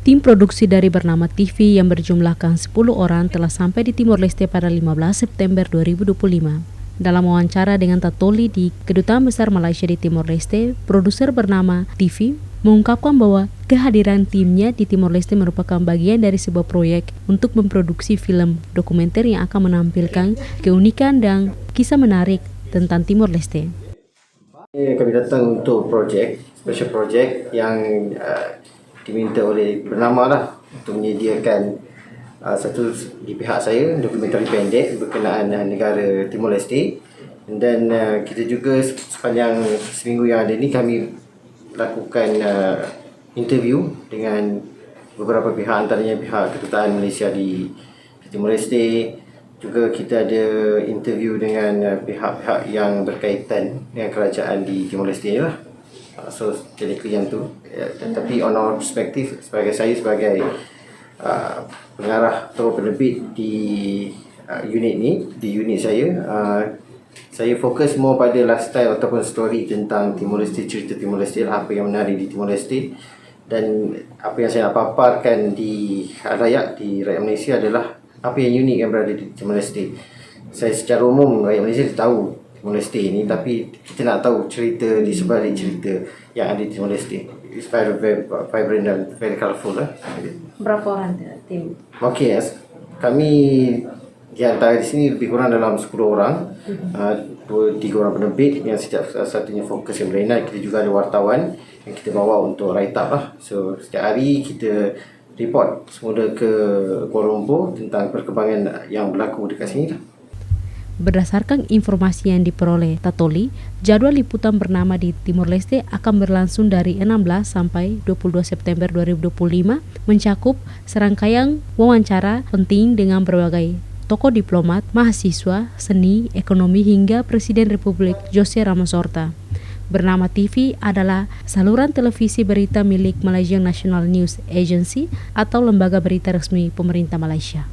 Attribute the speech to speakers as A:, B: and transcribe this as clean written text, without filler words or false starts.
A: Tim produksi dari bernama TV yang berjumlahkan 10 orang telah sampai di Timor Leste pada 15 September 2025. Dalam wawancara dengan Tatoli di Kedutaan Besar Malaysia di Timor Leste, produser bernama TV mengungkapkan bahwa kehadiran timnya di Timor Leste merupakan bagian dari sebuah proyek untuk memproduksi film dokumenter yang akan menampilkan keunikan dan kisah menarik tentang Timor Leste.
B: Kami datang untuk special project yang diminta oleh bernama lah untuk menyediakan satu di pihak saya dokumentari pendek berkenaan negara Timor Leste, dan kita juga sepanjang seminggu yang ada ni kami lakukan interview dengan beberapa pihak, antaranya pihak Kedutaan Malaysia di Timor Leste. Juga kita ada interview dengan pihak-pihak yang berkaitan dengan kerajaan di Timor Leste lah. So technically yang tu, tetapi on our perspective, sebagai saya sebagai pengarah atau penerbit di unit saya fokus more pada lifestyle ataupun story tentang Timor Leste, cerita Timor Leste lah, apa yang menarik di Timor Leste. Dan apa yang saya nak paparkan di rakyat Malaysia adalah apa yang unik yang berada di Timor Leste. Saya secara umum rakyat Malaysia tahu Timor Leste ni, tapi kita nak tahu cerita di sebalik cerita yang ada di Timor Leste. It's very vibrant dan very colourful lah.
A: Berapa orang tim?
B: Okay, kami di antara di sini lebih kurang dalam 10 orang, 2-3 orang penerbit yang setiap satunya fokus yang berlainan. Kita juga ada wartawan yang kita bawa untuk write up lah. So setiap hari kita report semula ke Kuala Lumpur tentang perkembangan yang berlaku dekat sini lah.
A: Berdasarkan informasi yang diperoleh Tatoli, jadwal liputan bernama di Timor Leste akan berlangsung dari 16 sampai 22 September 2025, mencakup serangkaian wawancara penting dengan berbagai tokoh diplomat, mahasiswa, seni, ekonomi hingga Presiden Republik Jose Ramos Horta. Bernama TV adalah saluran televisi berita milik Malaysian National News Agency atau lembaga berita resmi pemerintah Malaysia.